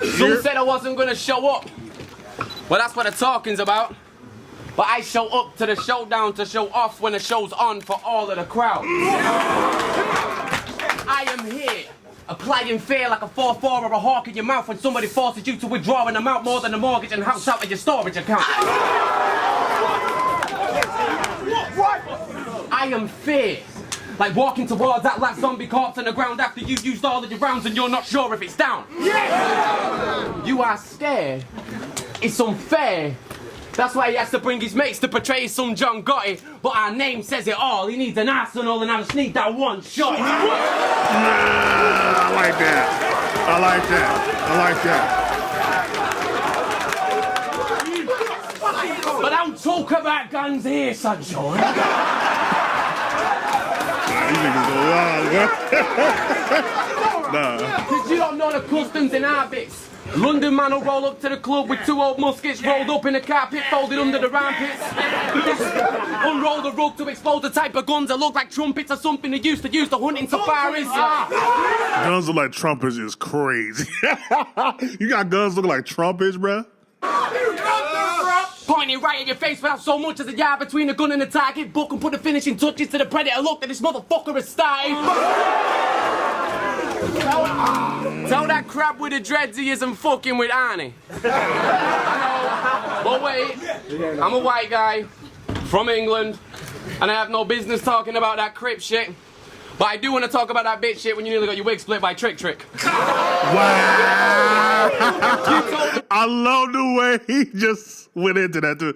Some said I wasn't gonna show up. Well, that's what the talking's about. But I show up to the showdown to show off when the show's on for all of the crowd. I am here, applying fear like a 4-4 or a hawk in your mouth when somebody forces you to withdraw an amount more than a mortgage and house out of your storage account. I am fear. Like walking towards that last zombie corpse on the ground after you've used all of your rounds and you're not sure if it's down. Yeah. You are scared. It's unfair. That's why he has to bring his mates to portray some John Gotti. But our name says it all. He needs an Arsonal and I just need that one shot. I like that. I like that. I like that. But don't talk about guns here, sunshine. These niggas go wild, Nah. Cause you don't know the customs in our bits. London man will roll up to the club with 2 old muskets rolled up in a carpet, folded under the armpits. Unroll the rug to expose the type of guns that look like trumpets or something they used to use to hunt in safaris. Guns look like trumpets is crazy. You got guns looking like trumpets, bruh? Pointing right in your face without so much as a yard between the gun and the target. Book and put the finishing touches to the predator. Look that this motherfucker has started. Tell that crap with the dreads he isn't fucking with Arnie. But wait, I'm a white guy from England, and I have no business talking about that Crip shit. But I do want to talk about that bitch shit when you nearly got your wig split by Trick. Wow! I love the way he just went into that too.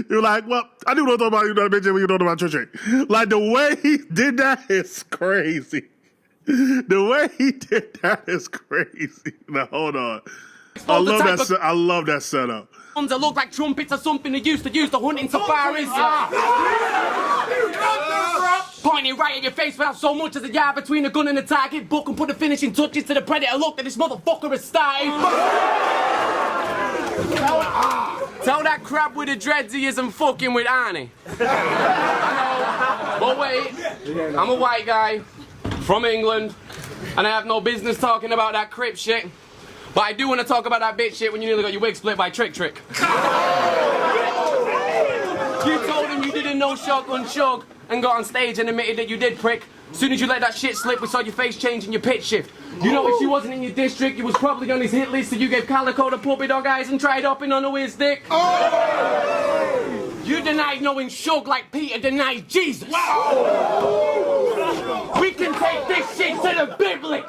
You're like, well, I do want to talk about you, that bitch, when you don't know about Trick. Like the way he did that is crazy. The way he did that is crazy. Now hold on. I love that setup. Guns that look like trumpets or something they used to use to hunt in safaris. Pointing right in your face without so much as a yard between the gun and the target. Book and put the finishing touches to the predator. Look that this motherfucker has started. Tell that crap with the dreads he isn't fucking with Arnie. But wait, I'm a white guy from England, and I have no business talking about that Crip shit. But I do want to talk about that bitch shit when you nearly got your wig split by Trick. You told him you didn't know Shotgun Shug and got on stage and admitted that you did prick. As soon as you let that shit slip, we saw your face change and your pitch shift. You know, if she wasn't in your district, you was probably on his hit list, so you gave Calico the puppy dog eyes and tried hopping on his dick. You denied knowing Shug like Peter denied Jesus. We can take this shit to the biblics.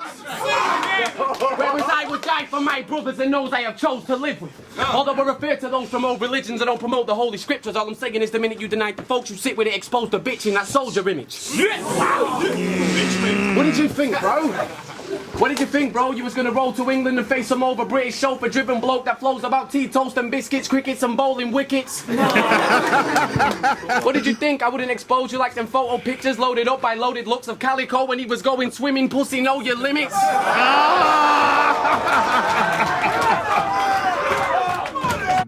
Whereas I would die for my brothers and those I have chose to live with. Although we refer to those from old religions that don't promote the holy scriptures, all I'm saying is the minute you deny the folks who sit with it exposed to bitch in that soldier image. What did you think, bro? What did you think, bro? You was gonna roll to England and face some over British chauffeur-driven bloke that flows about tea, toast and biscuits, crickets and bowling wickets? What did you think? I wouldn't expose you like them photo pictures loaded up by loaded looks of Calico when he was going swimming, pussy, know your limits?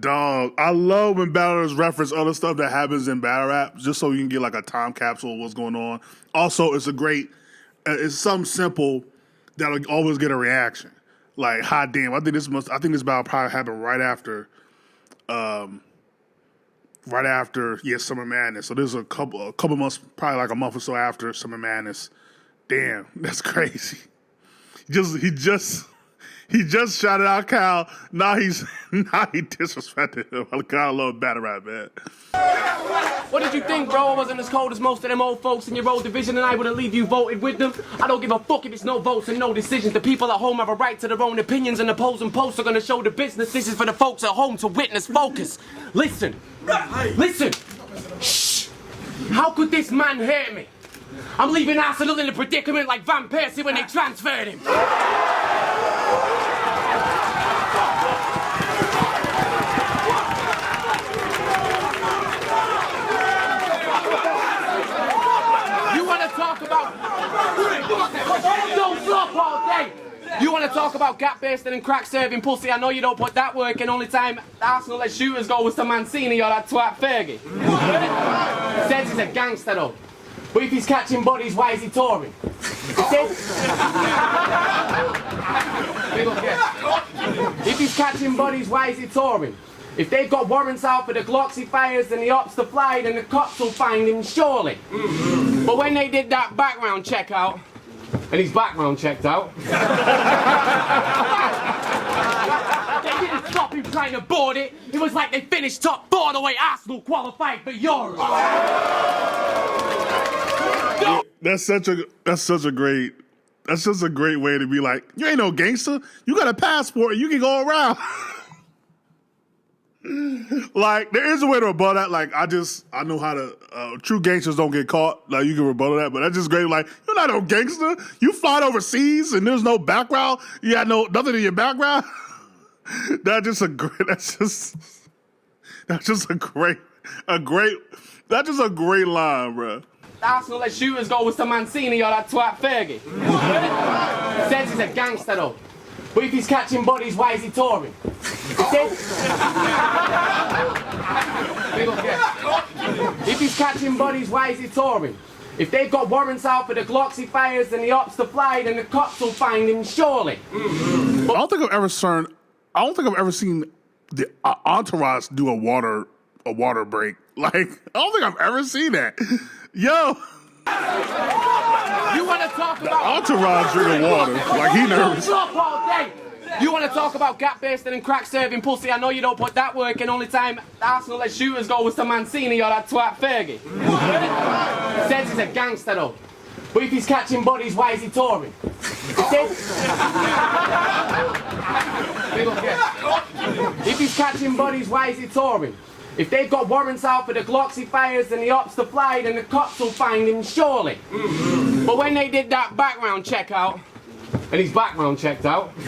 Dog, I love when battlers reference other stuff that happens in battle rap, just so you can get like a time capsule of what's going on. Also, it's it's something simple that'll always get a reaction. Like, hot damn! I think this battle probably happened right after Summer Madness. So there's a couple months, probably like a month or so after Summer Madness. Damn, that's crazy. He just shouted out Kyle. Now he disrespected him. I kind of love battle rap, man. What did you think, bro? I wasn't as cold as most of them old folks in your old division, and I wouldn't leave you voted with them. I don't give a fuck if it's no votes and no decisions. The people at home have a right to their own opinions, and the polls and posts are gonna show the business. This is for the folks at home to witness. Focus. Listen. Shh. How could this man hurt me? I'm leaving Arsonal in a predicament like Van Persie when they transferred him. You want to talk about gap bursting and crack serving pussy? I know you don't put that work in. Only time Arsenal let shooters go was to Mancini or that twat Fergie. Says he's a gangster though. But if he's catching bodies, why is he touring? If he's catching bodies, why is he touring? If they've got warrants out for the Glocks he fires and the ops to fly, then the cops will find him surely. But when they did that background check out, and his background checked out, they didn't stop him trying to board it. It was like they finished top 4 the way Arsenal qualified for Europe. That's just a great way to be like, you ain't no gangster. You got a passport and you can go around. Like, there is a way to rebuttal that. Like, I know how to, true gangsters don't get caught. Like, you can rebuttal that, but that's just great. Like, you're not no gangster. You fly overseas and there's no background. You got nothing in your background. That's just a great line, bro. Arsenal let shooters go with some Mancini or that twat Fergie. Says he's a gangster though. But if he's catching bodies, why is he touring? If he's catching bodies, why is he touring? If they've got warrants out for the Glocks he fires and the ops to fly, then the cops will find him surely. I don't think I've ever seen the Entourage do a water break. Like, I don't think I've ever seen that. Yo. You want to talk about Entourage drinking water like he nervous. All day. You want to talk about gap basting and crack serving pussy? I know you don't put that work in. Only time Arsenal let shooters go with some Mancini or that twat Fergie. Says he's a gangster though. But if he's catching bodies, why is he touring? If he's catching bodies, why is he touring? If they've got warrants out for the Glocks he fires and the ops to fly, then the cops will find him surely. But when they did that background check out, and his background checked out, they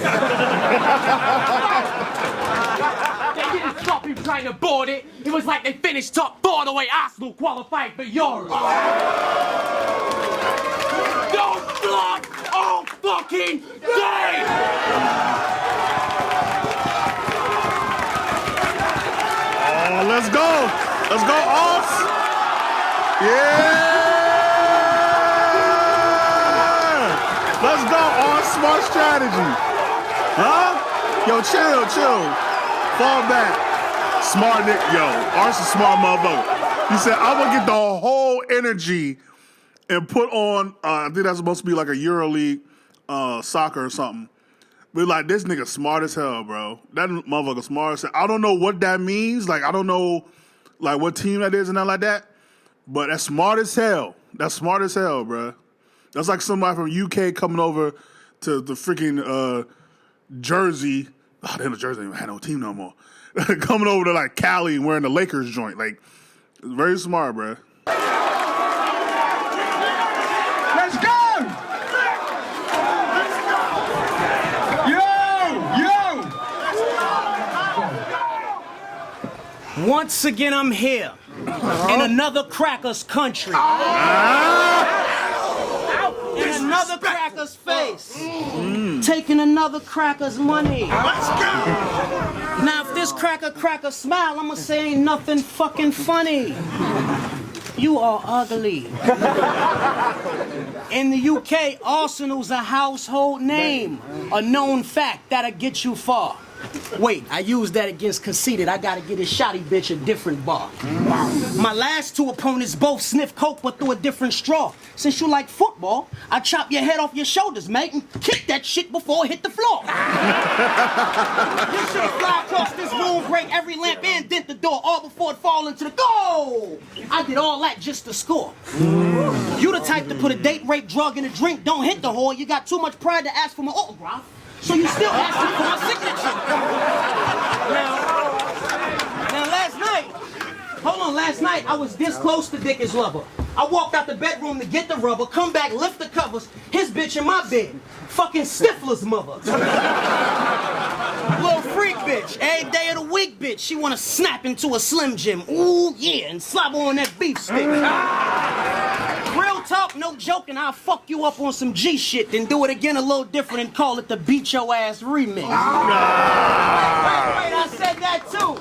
didn't stop him trying to board it. It was like they finished top 4 the way Arsenal qualified for Europe. Don't block all fucking day! Let's go. Let's go, Oss. Yeah. Let's go, Oss. Smart strategy. Huh? Yo, chill. Fall back. Smart nigga. Yo, Oss is a smart motherfucker. He said, I'm going to get the whole energy and put on, I think that's supposed to be like a EuroLeague soccer or something. But like, this nigga smart as hell, bro. That motherfucker smart as hell. I don't know what that means. Like, I don't know like what team that is and nothing like that. But that's smart as hell. That's smart as hell, bro. That's like somebody from UK coming over to the freaking Jersey. Oh, damn, the Jersey ain't had no team no more. Coming over to like Cali and wearing the Lakers joint. Like, it's very smart, bro. Let's go! Once again, I'm here in another cracker's country. In another cracker's face. Taking another cracker's money. Let's go! Now, if this cracker smile, I'ma say ain't nothing fucking funny. You are ugly. In the UK, Arsenal's a household name. A known fact that'll get you far. Wait, I used that against Conceited. I gotta get his shotty bitch a different bar. My last 2 opponents both sniff coke but through a different straw. Since you like football, I chop your head off your shoulders, mate, and kick that shit before it hit the floor. You should fly across this room, break every lamp and dent the door, all before it fall into the goal. I did all that just to score. You the type to put a date, rape, drug, and a drink, don't hit the whore. You got too much pride to ask for my autograph. So you still asking for my signature. Now last night I was this close to Dick's lover. I walked out the bedroom to get the rubber, come back, lift the covers, his bitch in my bed. Fucking Stifler's mother. Little freak bitch, every day of the week bitch. She wanna snap into a Slim Jim, ooh yeah, and slobber on that beef stick. Real talk, no joking, I'll fuck you up on some G shit, then do it again a little different and call it the Beat Your Ass remix. Wait, I said that too.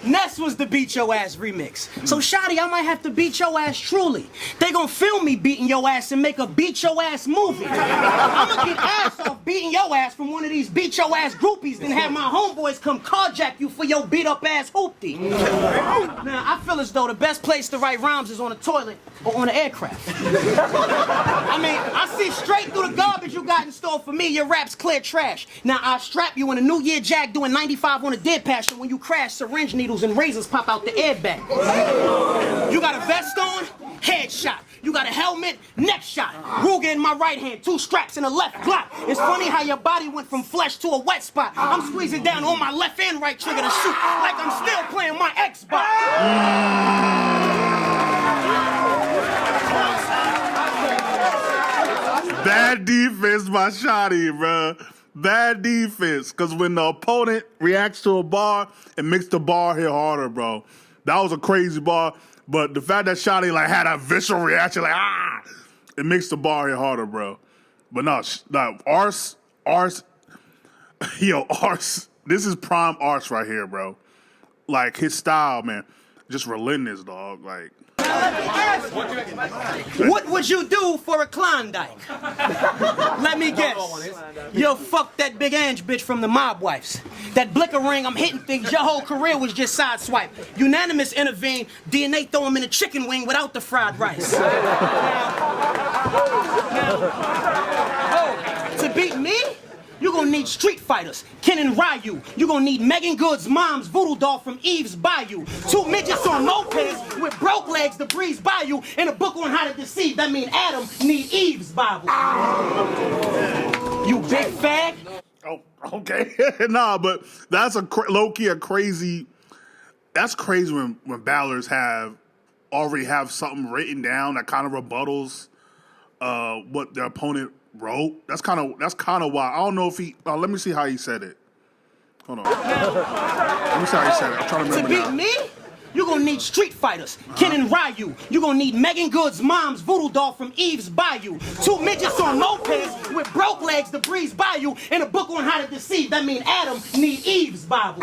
Ness was the Beat Your Ass remix. So, Shotty, I might have to beat your ass truly. They gonna film me beating your ass and make a Beat Your Ass movie. I'm gonna get ass off beating your ass from one of these Beat Your Ass groupies, then have my homeboys come carjack you for your beat up ass hoopty. Now, I feel as though the best place to write rhymes is on a toilet or on an aircraft. I mean, I see straight through the garbage you got in store for me. Your rap's clear trash. Now, I'll strap you in a New Year Jack doing 95 on a dead passion when you crash syringe needles and razors pop out the airbag. You got a vest on? Headshot. You got a helmet? Neck shot. Ruger in my right hand, 2 straps in the left Glock. It's funny how your body went from flesh to a wet spot. I'm squeezing down on my left and right trigger to shoot like I'm still playing my Xbox. Bad defense by Shotty, bro. Bad defense. Because when the opponent reacts to a bar, it makes the bar hit harder, bro. That was a crazy bar. But the fact that Shotty like had a visceral reaction, like, it makes the bar hit harder, bro. But no, Ars, this is prime Ars right here, bro. Like, his style, man, just relentless, dog. Like, what would you do for a Klondike? Let me guess. You'll fuck that big Ange bitch from the Mob Wives. That blicker ring, I'm hitting things, your whole career was just sideswipe. Unanimous intervene, DNA throw him in a chicken wing without the fried rice. To beat me? You're gonna need Street Fighters, Ken and Ryu. You're gonna need Megan Good's mom's voodoo doll from Eve's Bayou. 2 midgets on mopeds with broke legs to breeze by you. And a book on how to deceive. That mean Adam need Eve's Bible. You big fag. oh, okay. Nah, but that's low-key a crazy, that's crazy when battlers already have something written down that kind of rebuttals what their opponent wrote. That's kind of why. I don't know if he. Let me see how he said it. Hold on. Let me see how he said it. I'm trying to remember. To beat me, you're gonna need Street Fighters, Ken and Ryu. You're gonna need Megan Good's mom's voodoo doll from Eve's Bayou. 2 midgets on mopeds with broke legs to breeze by you. And a book on how to deceive. That mean Adam need Eve's Bible.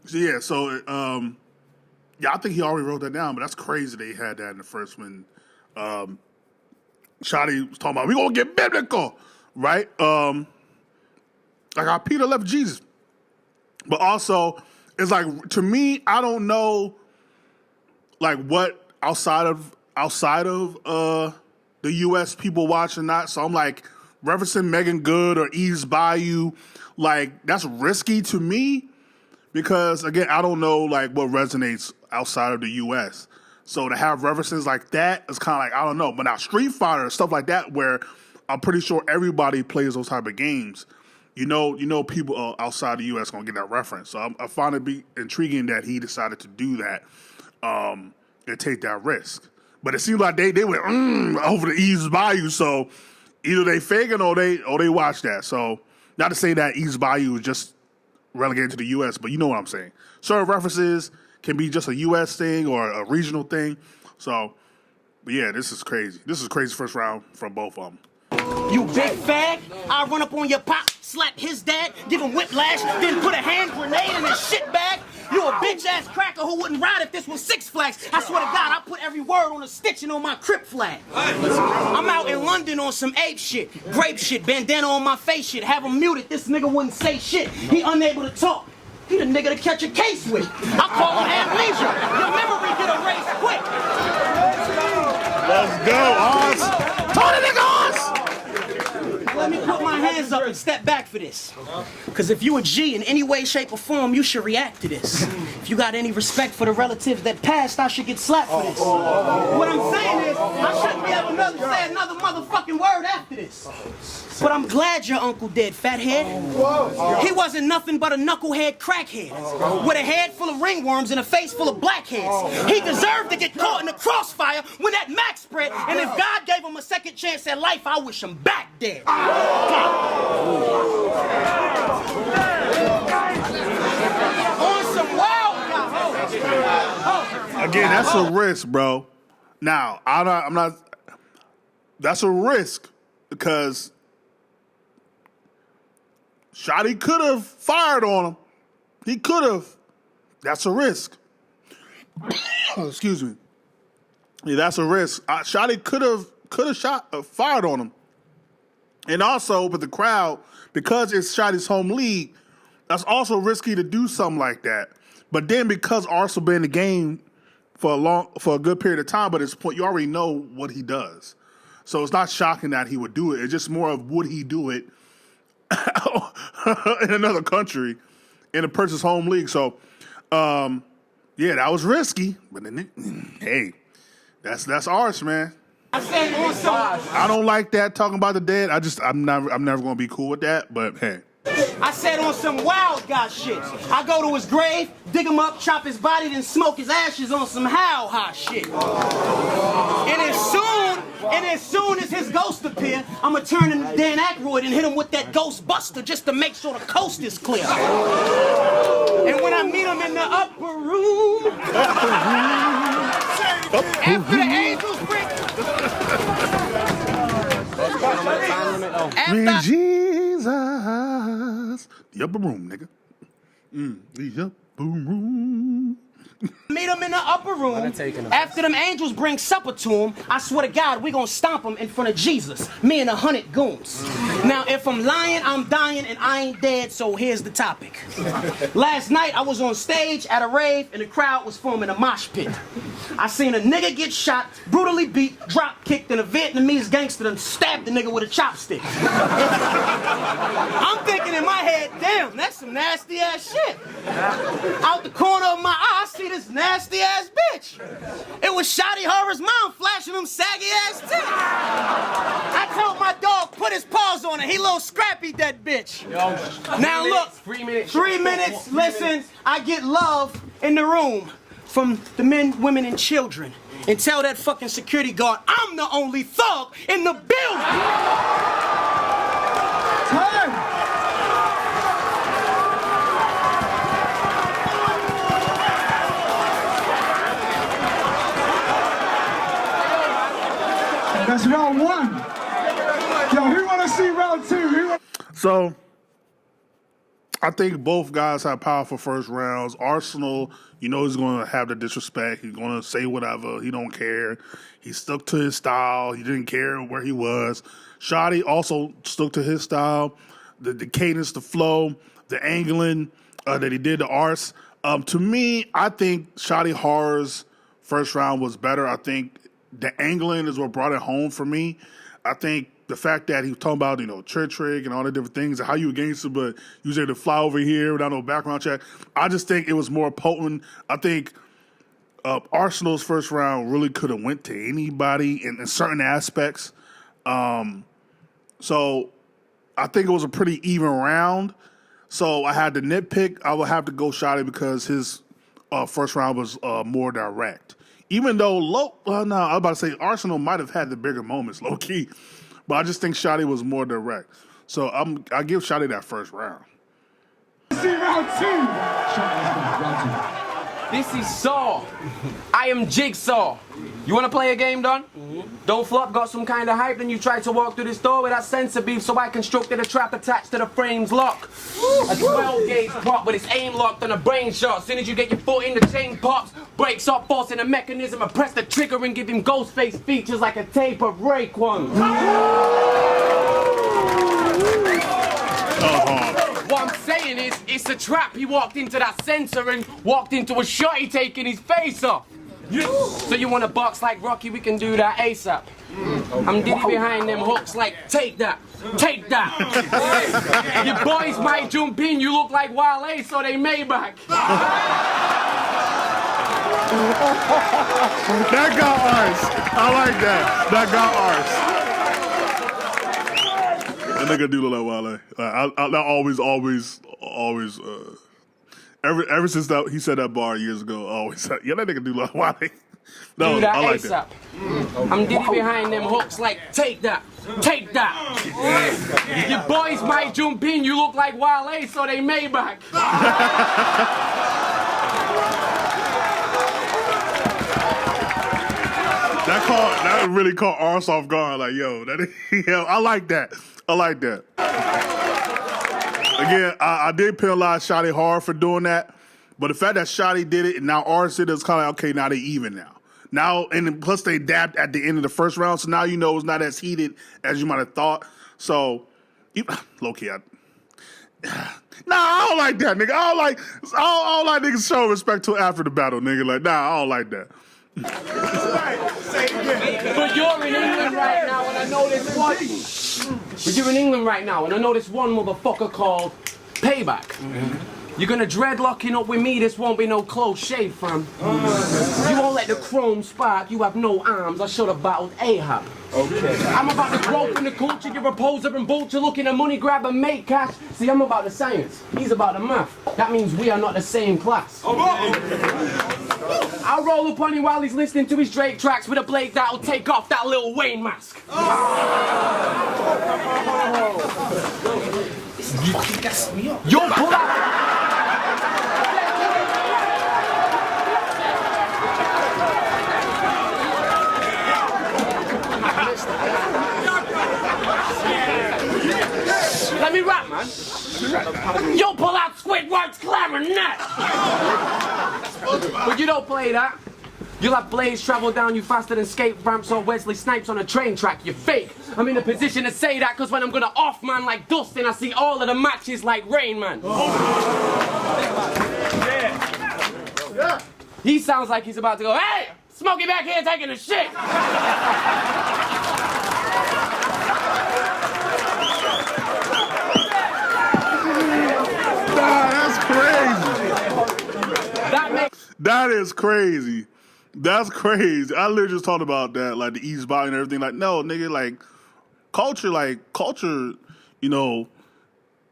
Yeah. So yeah, I think he already wrote that down. But that's crazy that he had that in the first one. Shotty was talking about, we gonna get biblical, right? Like how Peter left Jesus. But also, it's like, to me, I don't know, like, what outside of the U.S. people watch or not. So I'm like, referencing Megan Good or Eve's Bayou, like, that's risky to me because, again, I don't know, like, what resonates outside of the U.S. So to have references like that is kind of like, I don't know. But now Street Fighter, stuff like that, where I'm pretty sure everybody plays those type of games. You know, people outside the U.S. gonna get that reference. So I find it be intriguing that he decided to do that and take that risk. But it seems like they went over the Eve's Bayou. So either they faking or they watch that. So not to say that Eve's Bayou is just relegated to the U.S., but you know what I'm saying. Certain references can be just a U.S. thing or a regional thing. So, but yeah, this is crazy. This is crazy first round from both of them. You big fag, I'll run up on your pop, slap his dad, give him whiplash, then put a hand grenade in his shit bag. You a bitch-ass cracker who wouldn't ride if this was Six Flags. I swear to God, I put every word on a stitch and on my Crip flag. I'm out in London on some ape shit, grape shit, bandana on my face shit, have him muted, this nigga wouldn't say shit. He unable to talk. He the nigga to catch a case with. I call him amnesia. Your memory get erased quick. Let's go, Oz. Tony nigga Oz. Let me put my hands up and step back for this. Because if you a G in any way, shape, or form, you should react to this. If you got any respect for the relatives that passed, I should get slapped for this. What I'm saying is, I shouldn't be able to say another motherfucking word after this. But I'm glad your uncle dead, fathead. He wasn't nothing but a knucklehead crackhead with a head full of ringworms and a face full of blackheads. He deserved to get caught in the crossfire when that Mac spread, and if God gave him a second chance at life, I wish him back dead. On some wild guy. Again, that's a risk, bro. Now, I'm not. That's a risk because Shotty could have fired on him. He could have. That's a risk. Excuse me. Yeah, that's a risk. Shotty could have fired on him. And also with the crowd, because it's Shotty's home league, that's also risky to do something like that. But then because Arsenal been in the game for a good period of time, but at this point you already know what he does. So it's not shocking that he would do it. It's just more of would he do it in another country in a person's home league. So yeah, that was risky. But then hey, that's ours, man. I don't like that talking about the dead. I'm never gonna be cool with that. But hey, I said on some wild guy shit. I go to his grave, dig him up, chop his body, then smoke his ashes on some how shit. And as soon as his ghost appear, I'ma turn into Dan Aykroyd and hit him with that Ghostbuster just to make sure the coast is clear. And when I meet him in the upper room, after the angels bring. Jesus, the upper room, nigga. The upper room. Meet him in the upper room. After them angels bring supper to him, I swear to God, we gonna stomp him in front of Jesus. Me and 100 goons. Now, if I'm lying, I'm dying, and I ain't dead, so here's the topic. Last night, I was on stage at a rave, and the crowd was forming a mosh pit. I seen a nigga get shot, brutally beat, drop kicked, and a Vietnamese gangster done stabbed the nigga with a chopstick. I'm thinking in my head, damn, that's some nasty ass shit. Out the corner of my eye, I see this nasty ass bitch. It was Shotty Horroh's mom flashing them saggy ass tits. I told my dog put his paws on it. He little scrappy that bitch. Now look, 3 minutes. 3 minutes. Listen, I get love in the room from the men, women, and children, and tell that fucking security guard I'm the only thug in the building. Time. That's round one. Yo, who want to see round two? So, I think both guys have powerful first rounds. Arsonal, you know he's going to have the disrespect. He's going to say whatever. He don't care. He stuck to his style. He didn't care where he was. Shotty also stuck to his style. The cadence, the flow, the angling that he did to Ars. To me, I think Shotty Horroh's first round was better. I think the angling is what brought it home for me. I think the fact that he was talking about, trick and all the different things and how you against it, but you was able to fly over here without no background check. I just think it was more potent. I think Arsenal's first round really could have went to anybody in certain aspects. So I think it was a pretty even round. So I had to nitpick. I would have to go Shotty because his first round was more direct. Even though I was about to say Arsonal might have had the bigger moments, low key, but I just think Shotty was more direct. So I give Shotty that first round. See round two. Round two. This is Saw. I am Jigsaw. You want to play a game, Don? Don't flop, got some kind of hype, then you try to walk through this door with that sensor beef so I constructed a trap attached to the frame's lock. A 12 gauge prop with its aim locked on a brain shot. As soon as you get your foot in, the chain pops, breaks off, forcing the mechanism, and press the trigger and give him ghost face features like a tape of Raekwon. What I'm saying is, it's a trap. He walked into that sensor and walked into a shotty taking his face off. So you want to box like Rocky? We can do that ASAP. I'm Diddy behind them hooks like, take that, take that. Your boys might jump in, you look like Wale, so they Maybach. That got ours. I like that. That got ours. That nigga do look like Wale. Ever since that he said that bar years ago, always that nigga do look like Wale. No, do that I like ASAP. that. I'm Diddy behind them hooks like, take that, take that. Your boys might jump in, you look like Wale, so they Maybach. That really caught Ars off guard. Like, yo, I like that. I like that. Again, I did penalize Shotty hard for doing that, But the fact that Shotty did it and now Arson is kind of like, okay, now they even now. Now, and then plus they dabbed at the end of the first round, so now you know it's not as heated as you might have thought. So, low-key, I don't like that, nigga. I don't like niggas showing respect till after the battle, nigga. Like, I don't like that. But you're in England right now, and I know this one. But you're in England right now, and I know this one motherfucker called Payback. You're gonna dreadlocking up with me, this won't be no close shave, fam. You won't let the chrome spark, you have no arms, I should have battled Ahab. Okay. I'm about the growth and the culture, you're a poser and vulture looking at money, grab and make cash. See, I'm about the science, he's about the math. That means we are not the same class. I'll roll up on you while he's listening to his Drake tracks with a blade that'll take off that Lil Wayne mask. Yo, pull out! Let me rap, man. Yo, pull out Squidward's clarinet. But you don't play that. You'll have blades travel down you faster than skate ramps or Wesley Snipes on a train track. You're fake. I'm in a position to say that because when I'm gonna off man like Dustin, I see all of the matches like Rain Man. Yeah. He sounds like he's about to go, hey, Smokey back here taking a shit. That is crazy. That's crazy. I literally just talked about that, like the East Body and everything. Like, no, nigga, culture,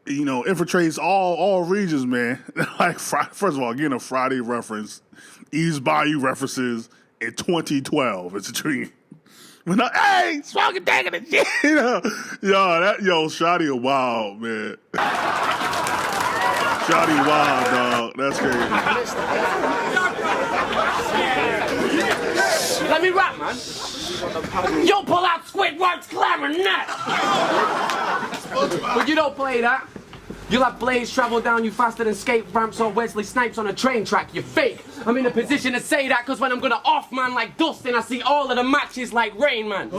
infiltrates all regions, man. Like, first of all, getting a Friday reference, East Bayou references in 2012. It's a dream. When hey, smoking taking the shit. Shotty a wild, man. Shotty wild, dog. That's crazy. Let me rap, man. Yo, pull out Squidward's clarinet. But you don't play that. You'll have blades travel down you faster than skate ramps or Wesley Snipes on a train track. You're fake. I'm in a position to say that because when I'm gonna off man like Dustin, I see all of the matches like Rain Man.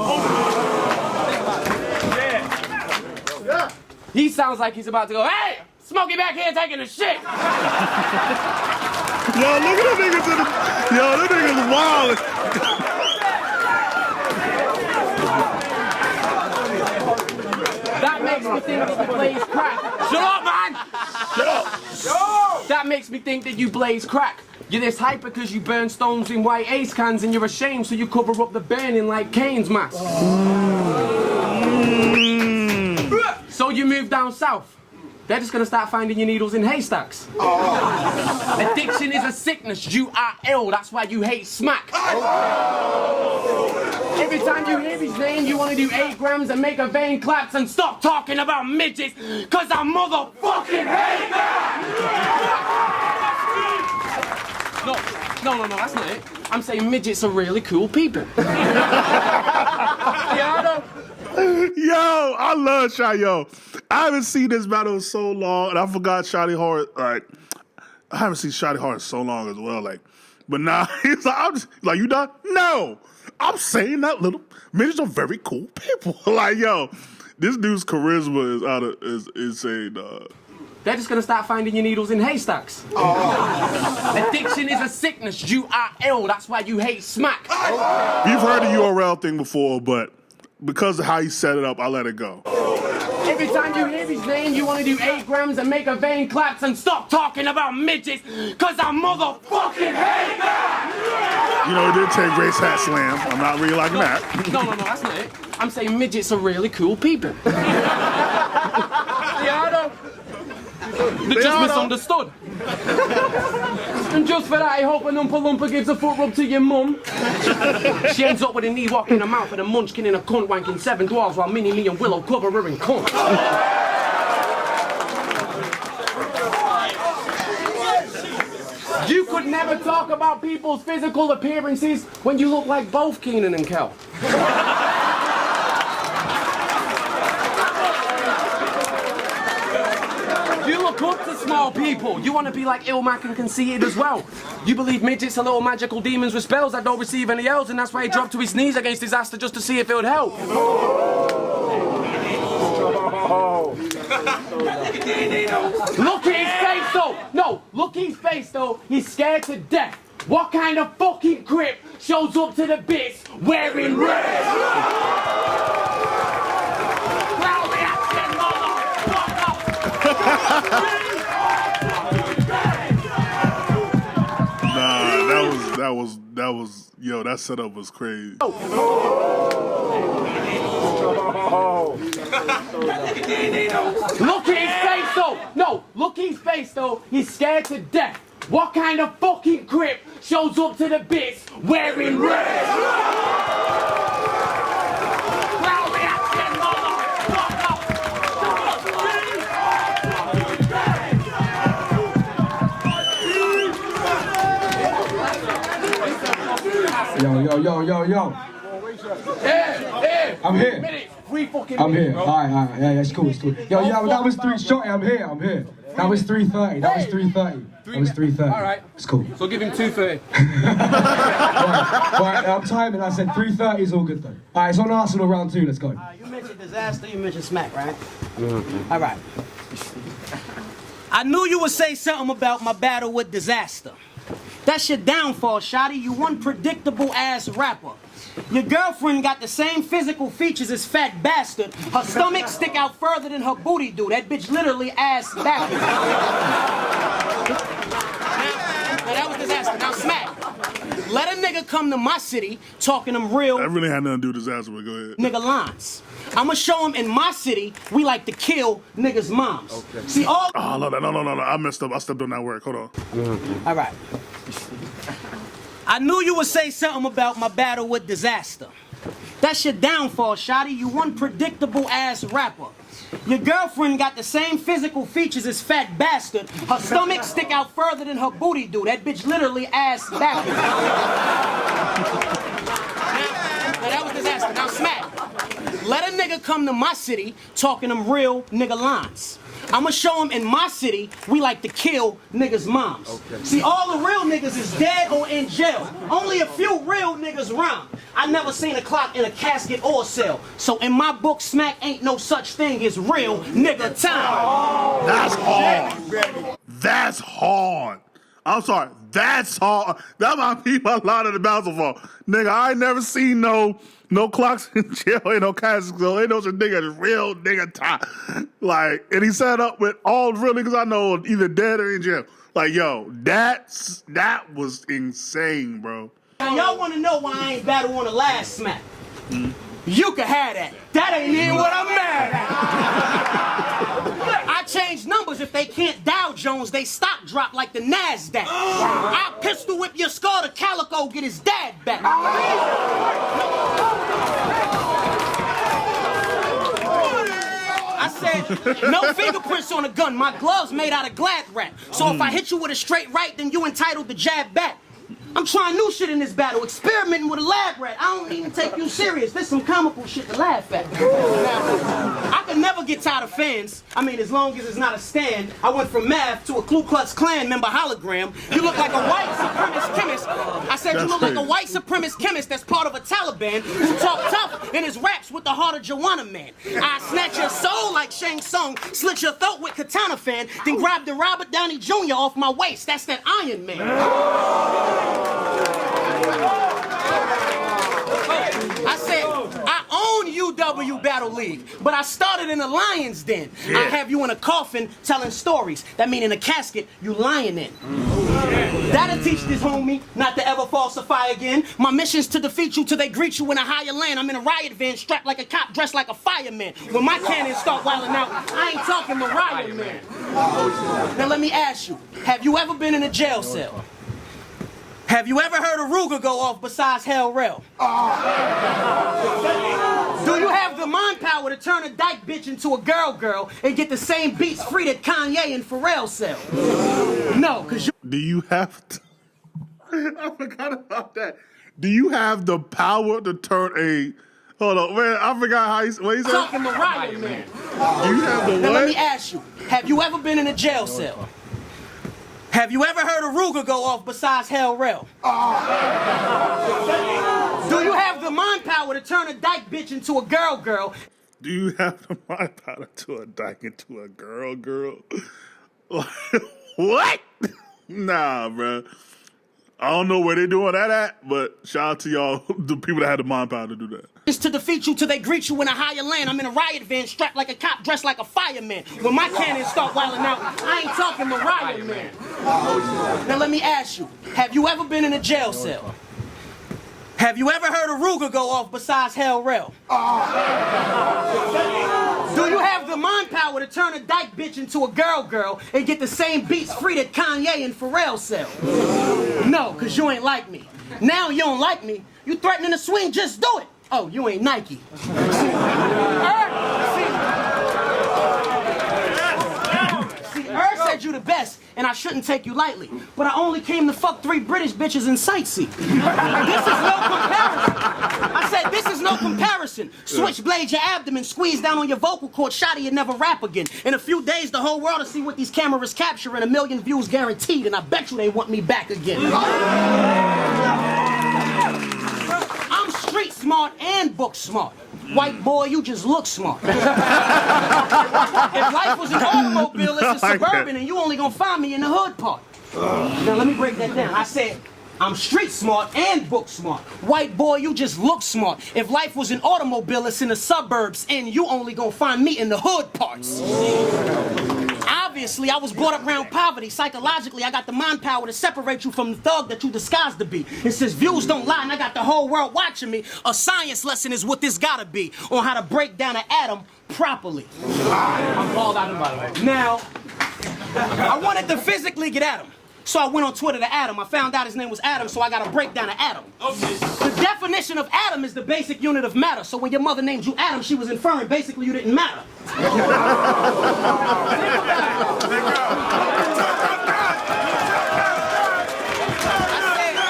Yeah. He sounds like he's about to go, hey, Smokey back here taking a shit. Yo, look at them niggas in the... Yo, them niggas wild. That makes me think that you blaze crack. Shut up, man! Shut up! Yo! That makes me think that you blaze crack. You're this hyper because you burn stones in white ace cans and you're ashamed so you cover up the burning like Kane's mask. So you move down south. They're just gonna start finding your needles in haystacks. Addiction is a sickness, you are ill, that's why you hate smack. Every time you hear his name, you wanna do 8 grams and make a vein collapse and stop talking about midgets, cause I motherfucking hate that! No, that's not it. I'm saying midgets are really cool people. Yo, I love Shotty. Yo, I haven't seen this battle in so long, and I forgot Shotty Horroh. Like, I haven't seen Shotty Horroh in so long as well. Like, but now he's like, I'm just like, you done? No, I'm saying that little midgets are very cool people. Like, yo, this dude's charisma is insane. They're just gonna start finding your needles in haystacks. Addiction is a sickness, you are ill, that's why you hate smack. You've heard the URL thing before, but because of how he set it up, I let it go. Every time you hear his name, you want to do 8 grams and make a vein collapse and stop talking about midgets, cause I motherfucking hate that! You know, it did take Grace Hat Slam. I'm not really liking that. No, that's not it. I'm saying midgets are really cool people. They're just misunderstood. And just for that, I hope an Oompa Loompa gives a foot rub to your mum. She ends up with a knee walk in her mouth and a munchkin in a cunt wanking 7 dwarves while Minnie, me and Willow cover her in cunt. You could never talk about people's physical appearances when you look like both Keenan and Kel. You look good to small people. You want to be like Ilmac and conceited as well. You believe midgets are little magical demons with spells that don't receive any else, and that's why he dropped to his knees against disaster just to see if it would help. Look at his face though. No, look at his face though. He's scared to death. What kind of fucking crip shows up to the bits wearing red? Yo, that setup was crazy. Look at his face though. No, look at his face though. He's scared to death. What kind of fucking crip shows up to the bits wearing red? Yo. Here. I'm here. Three fucking I'm minutes, here. bro. Alright. Yeah, it's cool. Yo, that was 3 shotty. I'm here. That was 3:30. That was 3:30. Alright. It's cool. So give him 2:30. Right, I'm timing. I said 3:30 is all good though. Alright, it's on Arsenal round 2. Let's go. You mentioned disaster, you mentioned smack, right? All right. I knew you would say something about my battle with disaster. That's your downfall, Shotty. You unpredictable ass rapper. Your girlfriend got the same physical features as Fat Bastard. Her stomach stick out further than her booty do. That bitch literally ass backwards. Now that was disaster. Now smack. Let a nigga come to my city talking them real That really had nothing to do with disaster, but go ahead. nigga lines. I'ma show him in my city we like to kill niggas' moms. Okay. See all. Oh, no, I messed up. I stepped on that word. Hold on. All right. I knew you would say something about my battle with disaster. That's your downfall, Shotty. You unpredictable ass rapper. Your girlfriend got the same physical features as Fat Bastard. Her stomach stick out further than her booty do. That bitch literally ass backwards. Now that was disaster. Now smack. Let a nigga come to my city talking them real nigga lines. I'ma show him in my city we like to kill niggas' moms. Okay. See, all the real niggas is dead or in jail. Only a few real niggas rhyme. I never seen a clock in a casket or a cell. So in my book, smack ain't no such thing as real nigga time. That's hard. That's hard. I'm sorry. That's hard. That might be a lot of the bouncing for. Nigga, I ain't never seen no clocks in jail, ain't no caskets, so ain't no such nigga as real nigga time. Like, and he set up with all the real niggas I know either dead or in jail. Like, yo, that was insane, bro. Now y'all wanna know why I ain't battle on the last smack? You can have that. That ain't even what I'm mad at. I change numbers if they can't Dow Jones, they stock drop like the NASDAQ. I pistol whip your skull to Calico, get his dad back. I said, no fingerprints on a gun. My gloves made out of Glad wrap. So if I hit you with a straight right, then you entitled to jab back. I'm trying new shit in this battle, experimenting with a lab rat. I don't even take you serious. This some comical shit to laugh at. Now, I can never get tired of fans. I mean, as long as it's not a stand. I went from math to a Ku Klux Klan member hologram. You look like a white supremacist chemist. I said you look like a white supremacist chemist that's part of a Taliban who talk tough in his raps with the heart of Joanna Man. I snatch your soul like Shang Tsung, slit your throat with Katana Fan, then grab the Robert Downey Jr. off my waist. That's that Iron Man. I said, I own UW Battle League, but I started in a lion's den. Yeah. I have you in a coffin telling stories. That mean in a casket, you lying in. That'll teach this homie not to ever falsify again. My mission's to defeat you till they greet you in a higher land. I'm in a riot van strapped like a cop, dressed like a fireman. When my cannons start wilding out, I ain't talking Mariah, man. Now let me ask you, have you ever been in a jail cell? Have you ever heard a Ruger go off besides Hell Rel? Do you have the mind power to turn a dyke bitch into a girl and get the same beats free that Kanye and Pharrell sell? No, because you... Do you have to... I forgot about that. Do you have the power to turn a Hold on, man. I forgot what he said. Talking Mariah, man. You have the Now what? let me ask you, have you ever been in a jail cell? Have you ever heard a Ruger go off besides Hell Rail? Do you have the mind power to turn a dyke bitch into a girl? Do you have the mind power to a dyke into a girl? What? Nah, bro. I don't know where they doing that at, but shout out to y'all, the people that had the mind power to do that. It's to defeat you till they greet you in a higher land. I'm in a riot van, strapped like a cop, dressed like a fireman. When my cannons start wilding out, I ain't talking Mariah, man. Now let me ask you, have you ever been in a jail cell? Have you ever heard a Ruger go off besides Hell Rail? Do you have the mind power to turn a dyke bitch into a girl and get the same beats free that Kanye and Pharrell sell? No, because you ain't like me. Now you don't like me. You threatening to swing, just do it. Oh, you ain't Nike. Said you the best, and I shouldn't take you lightly. But I only came to fuck 3 British bitches and sightsee. This is no comparison. I said, this is no comparison. Switchblade your abdomen, squeeze down on your vocal cord, Shotty, you never rap again. In a few days, the whole world will see what these cameras capture, and 1 million views guaranteed, and I bet you they want me back again. I'm street smart and book smart. White boy, you just look smart. If life was an automobile, it's a Suburban, and you only gonna find me in the hood part. Now let me break that down. I said, I'm street smart and book smart. White boy, you just look smart. If life was an automobile, it's in the suburbs, and you only gonna find me in the hood parts. Obviously, I was brought up around poverty. Psychologically, I got the mind power to separate you from the thug that you disguised to be. And since views don't lie and I got the whole world watching me, a science lesson is what this gotta be on how to break down an atom properly. I'm bald out, by the way. Now, I wanted to physically get at him. So I went on Twitter to Adam. I found out his name was Adam, so I got to break down an atom. The definition of atom is the basic unit of matter. So when your mother named you Adam, she was inferring basically you didn't matter.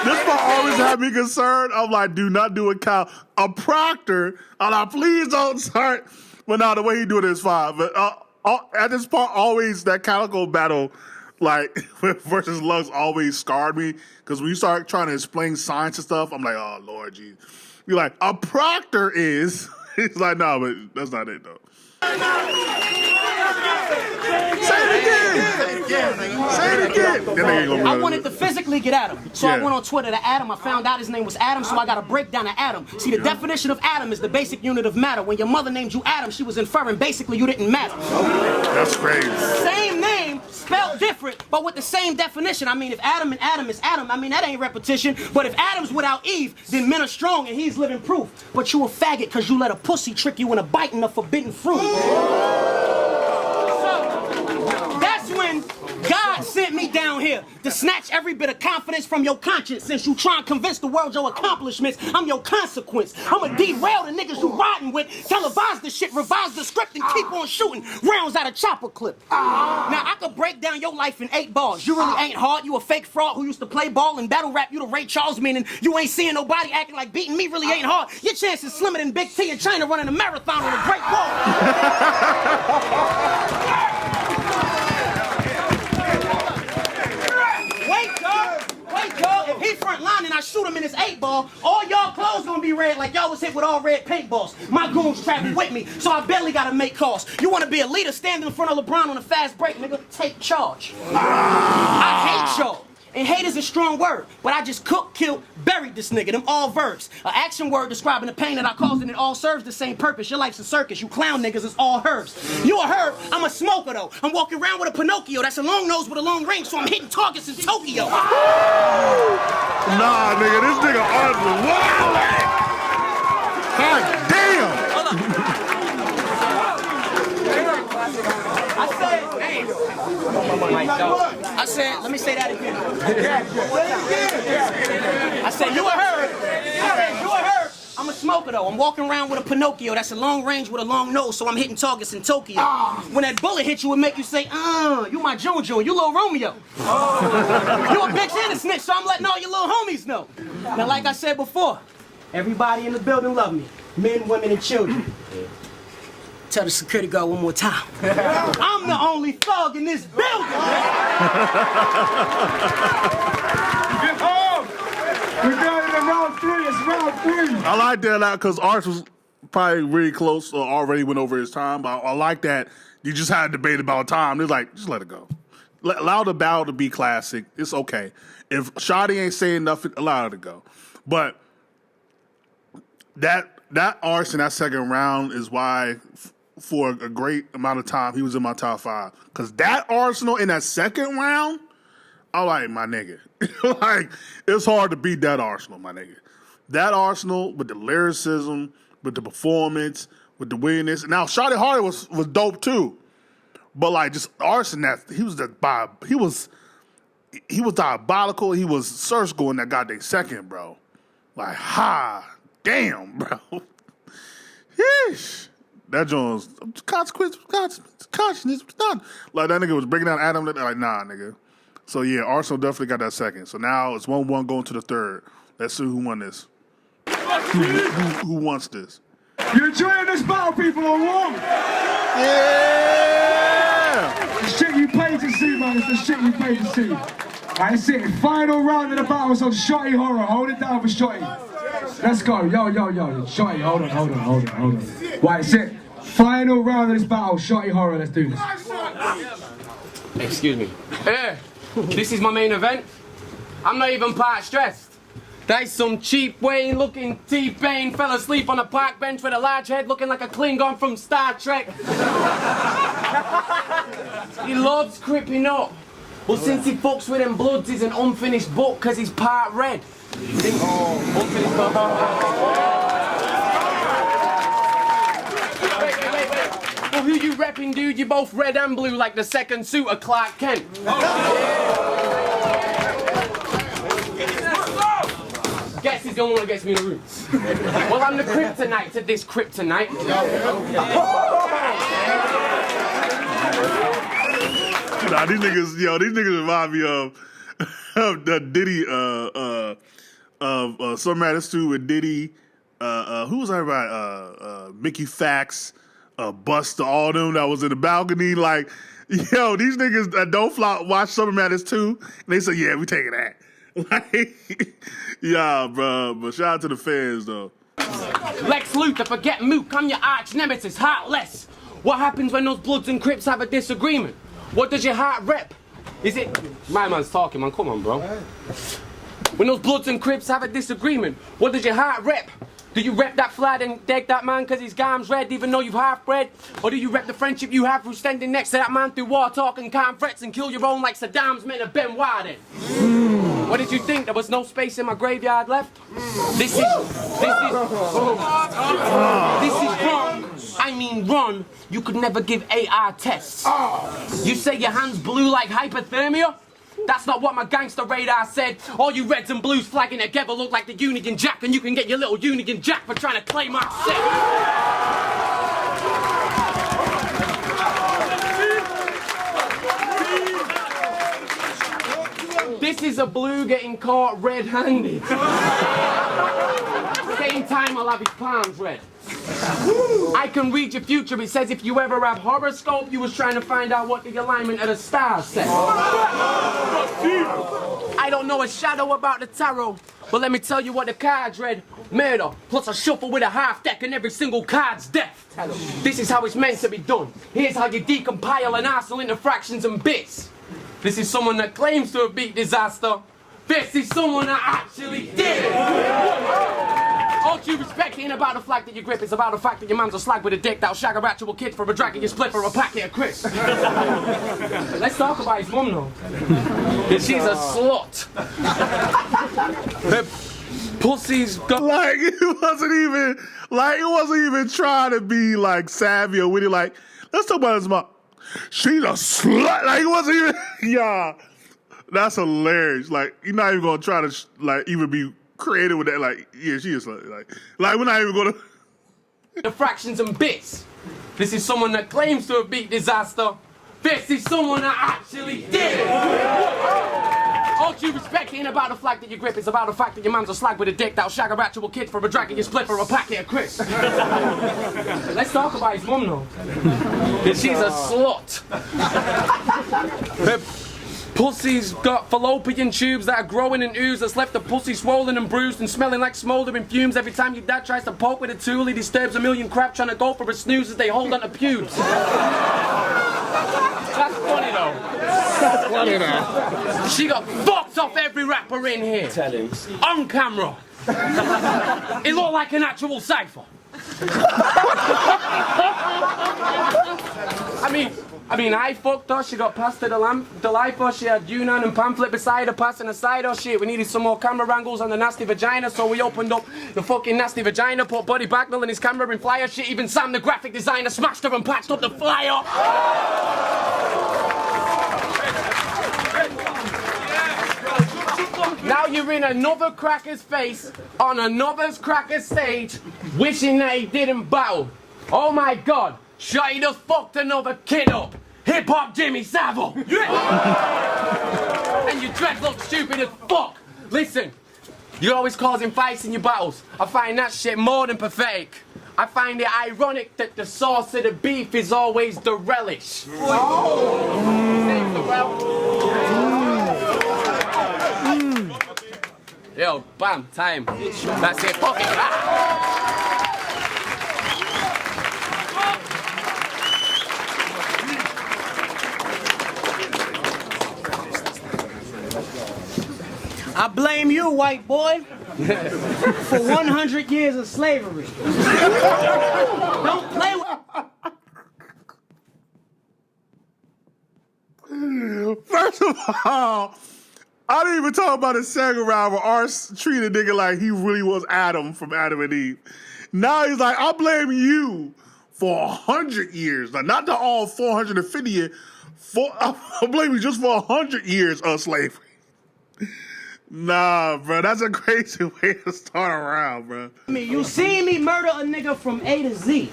This part always had me concerned. I'm like, do not do a cow. A proctor. I'm like, please don't start. But now the way he do it is fine. But at this part, always that calico battle, like versus Lux, always scarred me. Because when you start trying to explain science and stuff, I'm like, oh Lord, geez. You're like, a proctor is. He's like, no, but that's not it though. Say it again. I wanted to physically get at him. So I went on Twitter to Adam. I found out his name was Adam, so I got to break down an atom. See, the definition of atom is the basic unit of matter. When your mother named you Adam, she was inferring basically you didn't matter. That's crazy. Same name, spelled different, but with the same definition. I mean, if Adam and Adam is Adam, I mean, that ain't repetition. But if Adam's without Eve, then men are strong and he's living proof. But you a faggot because you let a pussy trick you into biting the forbidden fruit. That's when God sent me down here to snatch every bit of confidence from your conscience. Since you try and convince the world your accomplishments, I'm your consequence. I'ma derail the niggas you riding with, televise the shit, revise the script, and keep on shooting rounds out of chopper clip. Now, I could break down your life in 8 bars. You really ain't hard. You a fake fraud who used to play ball and battle rap. You the Ray Charles, meaning you ain't seeing nobody acting like beating me really ain't hard. Your chance is slimmer than Big T in China running a marathon on a Great Wall. Wait, y'all. If he front line and I shoot him in his 8-ball, all y'all clothes gonna be red like y'all was hit with all red paintballs. My goons travel with me, so I barely gotta make calls. You wanna be a leader, stand in front of LeBron on a fast break, nigga? Take charge. I hate y'all. And hate is a strong word, but I just cooked, killed, buried this nigga, them all verbs. An action word describing the pain that I caused, and it all serves the same purpose. Your life's a circus, you clown niggas, it's all herbs. You a herb, I'm a smoker though. I'm walking around with a Pinocchio, that's a long nose with a long ring, so I'm hitting targets in Tokyo. Nah, nigga, this nigga on the wild. God damn. I said, let me say that again. I said, you a herb. You a herb. I'm a smoker though. I'm walking around with a Pinocchio. That's a long range with a long nose, so I'm hitting targets in Tokyo. When that bullet hit you, it make you say, you my Jojo, you little Romeo. You a bitch and a snitch, so I'm letting all your little homies know. Now, like I said before, everybody in the building love me. men, women, and children. Tell the security guard one more time. I'm the only thug in this building. Get home. We're going into round 3. It's round 3. I like that because Arch was probably really close or already went over his time. But I like that you just had a debate about time. It's like, just let it go. Allow the battle to be classic. It's okay. If Shotty ain't saying nothing, allow it to go. But that Arch in that second round is why, for a great amount of time, he was in my top 5. Because that Arsonal in that second round, I'm like, my nigga. Like, it's hard to beat that Arsonal, my nigga. That Arsonal with the lyricism, with the performance, with the weirdness. Now, SHOTTY HORROH was dope too. But like, just Arsonal, he was diabolical. He was surgical in that goddamn second, bro. Like, damn, bro. Yeesh. That Jones, consciousness, not like that nigga was breaking down Adam. Like, nah, nigga. So yeah, Arsonal definitely got that second. So now it's 1-1 going to the third. Let's see who won this. Who wants this? You enjoying this battle, people, or what? Yeah! The shit you paid to see, man. It's the shit you paid to see. That's it. Final round of the battle is on SHOTTY HORROH. Hold it down for Shotty. Let's go. Yo. Shotty, hold on. Right, it's it. Final round of this battle, SHOTTY HORROH. Let's do this. Excuse me. This is my main event. I'm not even part stressed. That's some cheap Wayne looking T-Pain fell asleep on a park bench with a large head looking like a Klingon from Star Trek. He loves creeping up. Well, since he fucks with them bloods, he's an unfinished book because he's part red. Unfinished book. Wait. Well, who you repping, dude? You're both red and blue like the second suit of Clark Kent. Guess he's the only one that gets me in the roots. Well, I'm the kryptonite to this kryptonite. Nah, these niggas remind me of the Diddy, Some Matters 2 with Diddy, who was everybody? Mickey Fax, Busta, all them that was in the balcony. Like, yo, these niggas that don't flop watch Summer Matters 2, and they say, yeah, we taking that. Like, yeah, bro. But shout out to the fans, though. Lex Luthor, forget Mook, I'm your arch nemesis, Heartless. What happens when those Bloods and Crips have a disagreement? What does your heart rep? Is it... My man's talking, man, come on, bro. When those Bloods and Crips have a disagreement, what does your heart rep? Do you rep that flag and deck that man because his gums red even though you've half-bred? Or do you rep the friendship you have through standing next to that man through war talk and calm threats and kill your own like Saddam's men of Ben Laden? What did you think? There was no space in my graveyard left? This is wrong. I mean run. You could never give AR tests. You say your hand's blue like hypothermia? That's not what my gangster radar said. All you reds and blues flagging together look like the Union Jack, and you can get your little Union Jack for trying to claim our set. This is a blue getting caught red-handed. Same time I'll have his palms red. I can read your future. It says if you ever have horoscope, you was trying to find out what the alignment of the stars said. I don't know a shadow about the tarot, but let me tell you what the cards read. Murder, plus a shuffle with a half deck and every single card's death. This is how it's meant to be done. Here's how you decompile an arsenal into fractions and bits. This is someone that claims to have beat disaster. This is someone that actually did it. All due respect ain't about the flag that you grip, it's about the fact that your man's a slag with a dick that'll shag a actual kid for a drag and you split for a packet of crisps. Let's talk about his mum though. She's a slut. Her pussy's got... Like, it wasn't even trying to be like savvy or witty. Like, let's talk about his mom. She's a slut. Like, it wasn't even... Yeah. That's hilarious. Like, you're not even gonna try to like even be creative with that. Like, yeah, she is like we're not even gonna. The fractions and bits. This is someone that claims to have beat disaster. This is someone that actually did it. All due respect. It ain't about the flag that you grip, it's about the fact that your man's a slag with a dick that'll shag a actual kid for a drag in your split for a packet of crisps. Let's talk about his mum though. She's a slut. Her pussy's got fallopian tubes that are growing and ooze that's left the pussy swollen and bruised and smelling like smouldering fumes. Every time your dad tries to poke with a tool, he disturbs a million crap trying to go for a snooze as they hold onto pubes. That's funny though. That's funny though. She got fucked off every rapper in here. Tell him. On camera. It looked like an actual cipher. I mean, I fucked her, she got past to the life, she had Yunnan and pamphlet beside her, passing aside her shit. We needed some more camera angles on the nasty vagina, so we opened up the fucking nasty vagina, put Buddy Bagnall and his camera in flyer shit, even Sam the graphic designer smashed her and patched up the flyer. Now you're in another cracker's face, on another's cracker's stage, wishing that he didn't bow. Oh my God, Shotty just fucked another kid up. Hip Hop Jimmy Savile. And your dreads look stupid as fuck. Listen, you're always causing fights in your battles. I find that shit more than pathetic. I find it ironic that the sauce of the beef is always the relish. Yo, bam, time. That's it, fuck it. I blame you, white boy, for 100 years of slavery. Don't play with... First of all, I didn't even talk about the second round where Ars treated a nigga like he really was Adam from Adam and Eve. Now he's like, I blame you for 100 years. Now, not the all 450 years. I blame you just for 100 years of slavery. Nah, bro, that's a crazy way to start around, bro. I mean, you seen me murder a nigga from A to Z,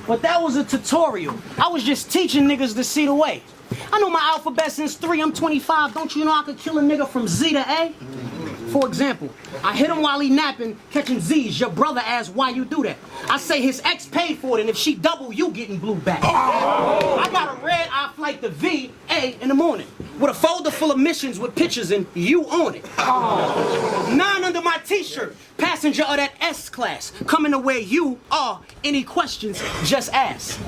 but that was a tutorial. I was just teaching niggas to see the way. I know my alphabet since 3, I'm 25. Don't you know I could kill a nigga from Z to A? For example, I hit him while he napping, catching Z's. Your brother asked why you do that. I say his ex paid for it, and if she double, you getting blue back. I got a red eye flight to VA in the morning with a folder full of missions with pictures and you on it. 9 under my t-shirt, passenger of that S class, coming to where you are. Any questions, just ask.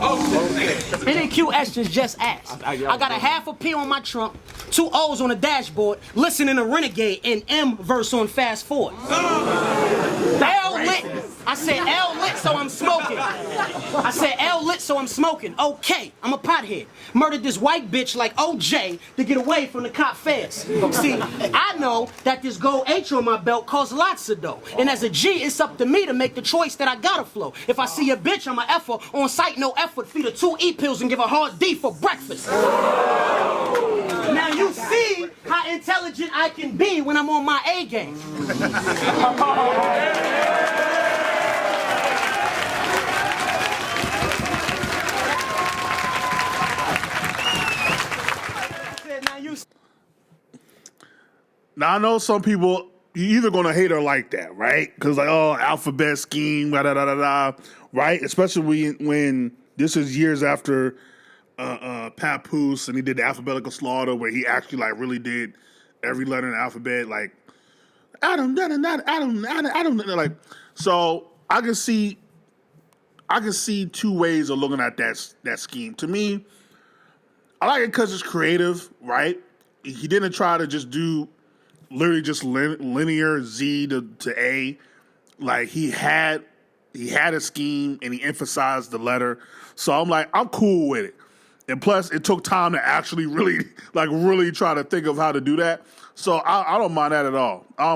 Any questions, just ask. I got a half a P on my trunk, 2 O's on the dashboard, listening to Renegade and M verse on fast forward. L lit. I said L lit, so I'm smoking. I said L lit, so I'm smoking. Okay, I'm a pothead. Murdered this white bitch like OJ to get away from the cop feds. See, I know that this gold H on my belt costs lots of dough. And as a G, it's up to me to make the choice that I gotta flow. If I see a bitch, I'm an effort. On site, no effort. Feed her 2 E-pills and give her hard D for breakfast. Now you see how intelligent I can be when I'm on my A game. Now, I know some people, you're either going to hate her like that, right? Because, like, oh, alphabet scheme, da-da-da-da-da, right? Especially when this is years after Papoose and he did the alphabetical slaughter where he actually, like, really did every letter in the alphabet, like, Adam, like, so I can see 2 ways of looking at that scheme. To me, I like it because it's creative, right? He didn't try to just do literally just linear Z to A. Like he had a scheme and he emphasized the letter. So I'm like, I'm cool with it. And plus, it took time to actually really try to think of how to do that. So I don't mind that at all. I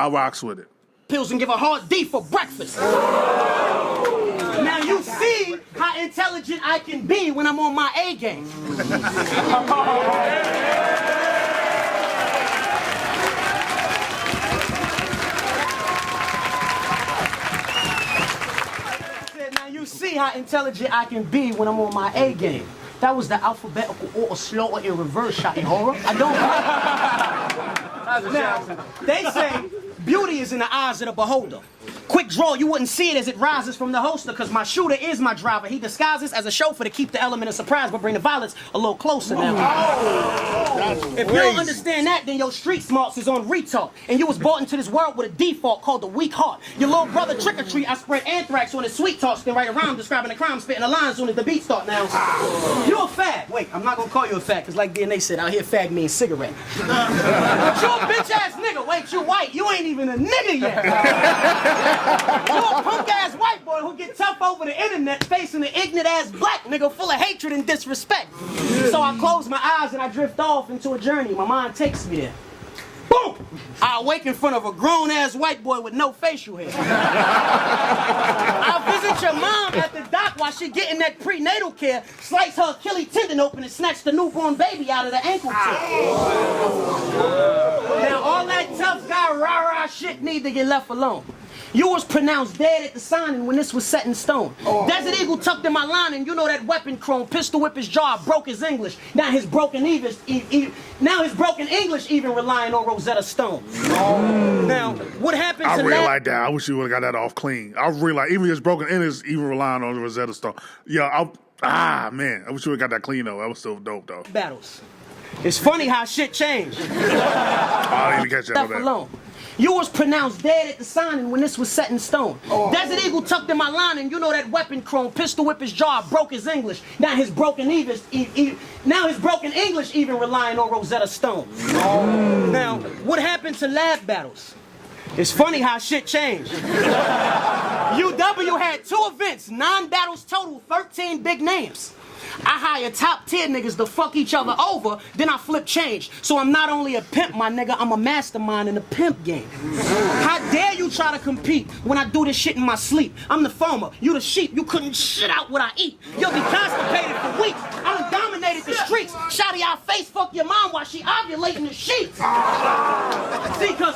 rocks with it. Pills and give a hard D for breakfast. Now you see how intelligent I can be when I'm on my A game. Now you see how intelligent I can be when I'm on my A game. That was the alphabetical order slaughter in reverse, Shotty Horroh. I don't Now, they say beauty is in the eyes of the beholder. Quick draw, you wouldn't see it as it rises from the holster, because my shooter is my driver. He disguises as a chauffeur to keep the element of surprise, but bring the violence a little closer now. If you don't understand that, then your street smarts is on retard. And you was brought into this world with a default called the weak heart. Your little brother trick or treat, I spread anthrax on his sweet talk, then write a rhyme describing the crime, spitting the lines soon as the beat start now. You a fag. Wait, I'm not gonna call you a fag, because like DNA said, out here fag means cigarette. But you a bitch ass nigga. Wait, you white. You ain't even a nigga yet. You a punk ass white boy who get tough over the internet facing an ignorant ass black nigga full of hatred and disrespect. So I close my eyes and I drift off into a journey. My mind takes me there. Boom! I awake in front of a grown ass white boy with no facial hair. I visit your mom at the dock while she getting that prenatal care, slice her Achilles tendon open and snatch the newborn baby out of the ankle tip. Now all that tough guy rah-rah shit need to get left alone. You was pronounced dead at the signing when this was set in stone. Desert Eagle tucked in my line, and you know that weapon chrome, pistol whip his jaw, broke his English. Now his broken English even relying on Rosetta Stone. Now, what happened to I that? really like that. I wish you would have got that off clean. I really like, even his broken English even relying on the Rosetta Stone. Yeah, man, I wish you would have got that clean though. That was so dope though. Battles. It's funny how shit changed. I didn't even catch that. Left alone. You was pronounced dead at the signing when this was set in stone. Desert Eagle tucked in my line, and you know that weapon chrome, pistol whip his jaw, broke his English. Now his broken English even relying on Rosetta Stone. Now, what happened to lab battles? It's funny how shit changed. UW had 2 events, 9 battles total, 13 big names. I hire top tier niggas to fuck each other over, then I flip change. So I'm not only a pimp, my nigga, I'm a mastermind in the pimp game. How dare you try to compete when I do this shit in my sleep? I'm the farmer, you the sheep, you couldn't shit out what I eat. You'll be constipated for weeks. I done dominated the streets. Shotty, I'll face fuck your mom while she ovulating the sheets. See, cause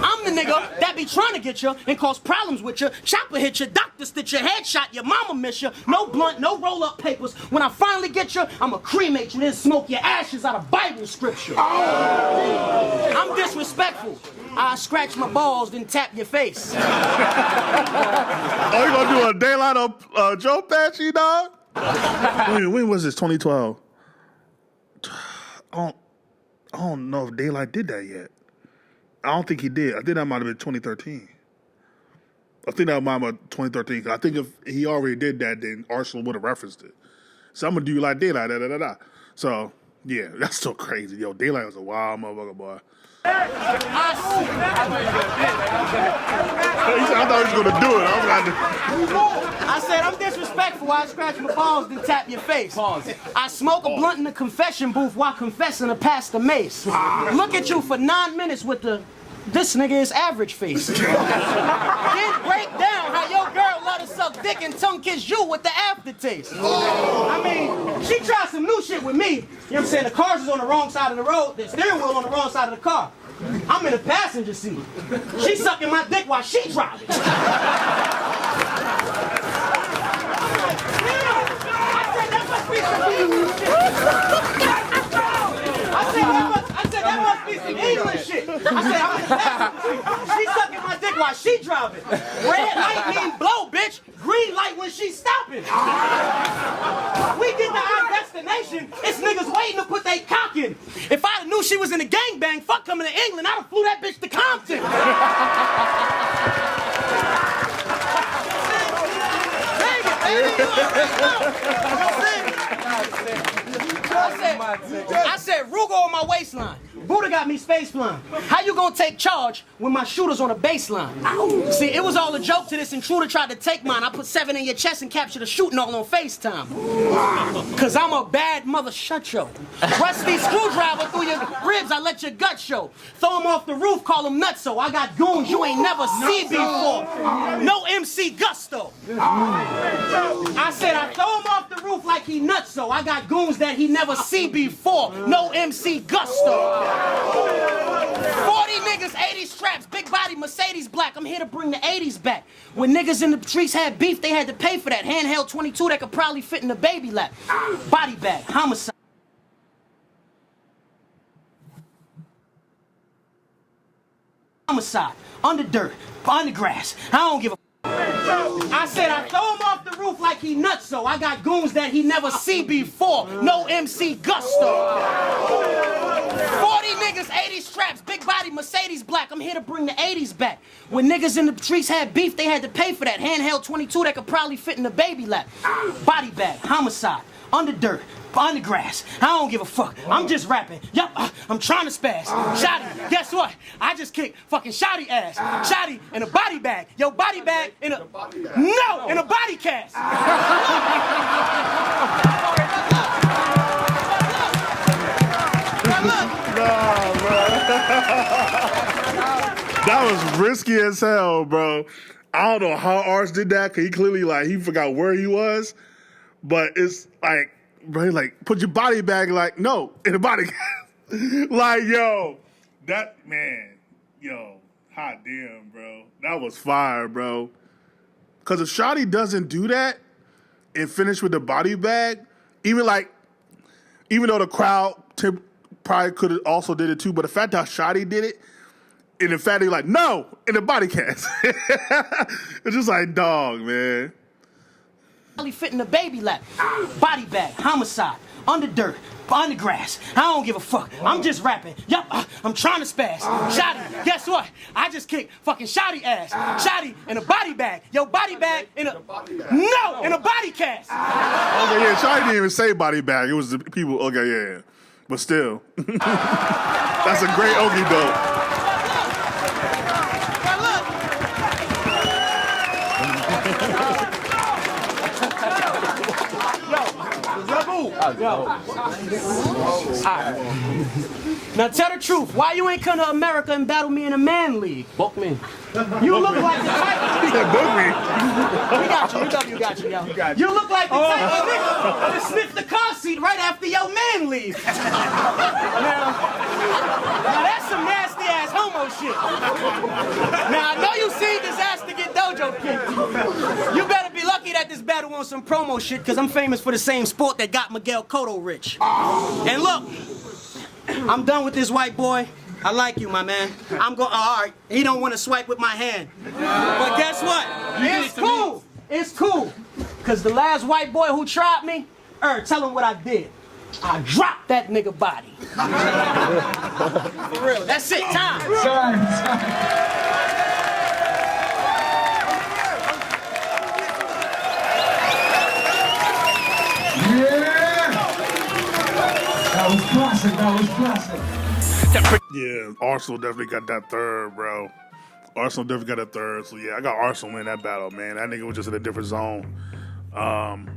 I'm the nigga that be trying to get you and cause problems with you. Chopper hit you, doctor stitch your headshot, your mama miss you. No blunt, no roll up papers. When I finally get you, I'ma cremate you, then smoke your ashes out of Bible scripture. I'm disrespectful. I scratch my balls, then tap your face. Oh, you gonna do a daylight of Joe Pesci, dog? When was this? 2012. I don't know if Daylight did that yet. I don't think he did. I think that might have been 2013. I think that might have been 2013. I think if he already did that, then Arsonal would have referenced it. So I'm gonna do like Daylight, da. So yeah, that's so crazy. Yo, Daylight was a wild motherfucker, boy. I thought he was gonna do it. I said I'm disrespectful while I scratch my balls, then tap your face. Pause. I smoke a blunt in the confession booth while confessing to Pastor Mace. Look at you for 9 minutes with this nigga is average face. Then break down how your girl let her suck dick and tongue kiss you with the aftertaste. I mean, she tried some new shit with me. You know what I'm saying? The car's is on the wrong side of the road, the steering wheel on the wrong side of the car. I'm in the passenger seat. She sucking my dick while she driving. I said that must be some English shit. I said that must be some English shit. I said I'm in the passenger seat. She sucking my dick while she driving. Red light mean blow, bitch. Green light when she stopping. We get to our destination, it's niggas waiting to put they cock in. If I knew she was in a gangbang, fuck coming to England, I'd have flew that bitch to Compton. I said, Rugo on my waistline. Buddha got me space flying. How you gonna take charge when my shooter's on a baseline? See, it was all a joke to this intruder tried to take mine. I put 7 in your chest and captured the shooting all on FaceTime. Cause I'm a bad mother shut yo. Rusty screwdriver through your ribs, I let your gut show. Throw him off the roof, call him nutso. I got goons you ain't never seen before. No MC Gusto. I said I throw him off the roof like he nutso. I got goons that he never see before. No MC Gusto. 40 niggas, 80 straps, big body Mercedes black. I'm here to bring the 80s back. When niggas in the streets had beef, they had to pay for that. Handheld 22 that could probably fit in the baby lap. Body bag, homicide. homicide, under dirt, under grass. I don't give a I said I throw him off the roof like he nuts, so I got goons that he never see before. No MC gusto. 40 niggas, 80 straps, big body, Mercedes black. I'm here to bring the 80s back. When niggas in the streets had beef, they had to pay for that. Handheld 22 that could probably fit in the baby lap. Body bag, homicide, under dirt, under grass. I don't give a fuck. I'm just rapping. Yup, I'm trying to spaz. Shotty, guess what? I just kicked fucking Shotty ass. Shotty in a body bag. Yo, body bag in a... No, in a body cast. That was risky as hell, bro. I don't know how Ars did that, because he clearly, like, he forgot where he was. But it's like, bro, like, put your body bag, like, no, in the body. Like, yo, that, man, yo, hot damn, bro. That was fire, bro. Because if Shotty doesn't do that and finish with the body bag, even though the crowd probably could have also did it too, but the fact that Shotty did it, and the fact that like, no, in the body cast. It's just like, dog, man. Probably fit in the baby lap. Body bag, homicide, under dirt, under grass. I don't give a fuck. I'm just rapping. Yup, I'm trying to spaz. Shotty, guess what? I just kicked fucking Shotty ass. Shotty in a body bag. Yo, body bag in a... No, in a body cast. Okay, yeah, Shotty didn't even say body bag. It was the people, okay, yeah. But still. That's a great Ogie though. Now tell the truth, why you ain't come to America and battle me in a man league? Book me. You look like the type of Book me. We got you, got you, yo. You look like the type of nigga to sniff the car seat right after your man leaves. Now that's some nasty ass homo shit. Now I know you seen Disaster get dojo kicked. You better be lucky that this battle on some promo shit, because I'm famous for the same sport that got Miguel Cotto rich. And look, I'm done with this white boy. I like you, my man. I'm going, all right, he don't want to swipe with my hand. But guess what? It's cool. It's cool. Because the last white boy who tried me, tell him what I did. I dropped that nigga body. For real, that's it, time. That was classic, that was classic. Yeah, Arsenal definitely got that third, bro. Arsenal definitely got that third. So yeah, I got Arsenal win that battle, man. That nigga was just in a different zone. And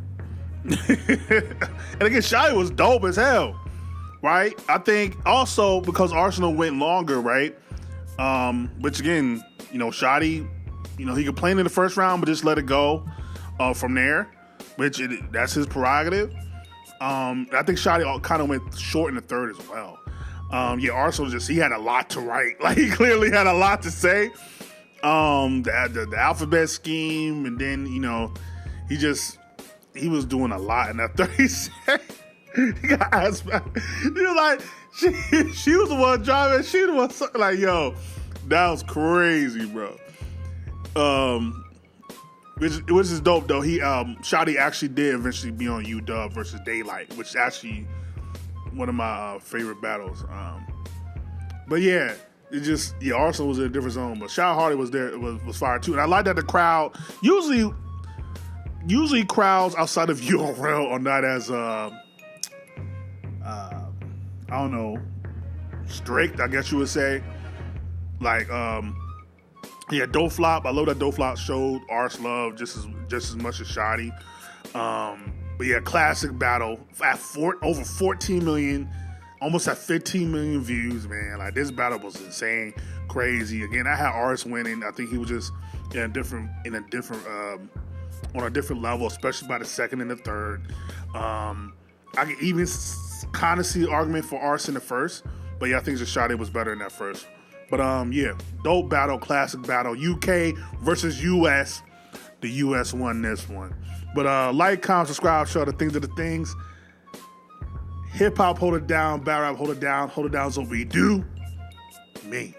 again, Shotty was dope as hell, right? I think also because Arsenal went longer, right? Which again, you know, Shotty, you know, he could play in the first round, but just let it go from there, which that's his prerogative. I think Shotty kind of went short in the third as well. Yeah, Arsenal he had a lot to write. Like, he clearly had a lot to say. The alphabet scheme, and then, you know, he was doing a lot in that 30 seconds. He got asked back. He was like, she was the one driving, she was the one, like, yo, that was crazy, bro. Which is dope though. Shotty actually did eventually be on UW versus Daylight, which is actually one of my favorite battles. But yeah, Arsenal was in a different zone. But Shout Hardy was there, was fire too. And I like that the crowd usually crowds outside of URL are not as I don't know, strict, I guess you would say. Like yeah, Dope Flop. I love that Dope Flop showed Ars love just as much as Shotty. But yeah, classic battle at over 14 million, almost at 15 million views, man. Like, this battle was insane, crazy. Again, I had Ars winning. I think he was just on a different level, especially by the second and the third. I can even kind of see the argument for Ars in the first, but yeah, I think just Shotty was better in that first. But yeah, dope battle, classic battle. UK versus US. The US won this one. But like, comment, subscribe, show the things are the things. Hip hop, hold it down. Battle rap, hold it down. Hold it down is what we do. Me.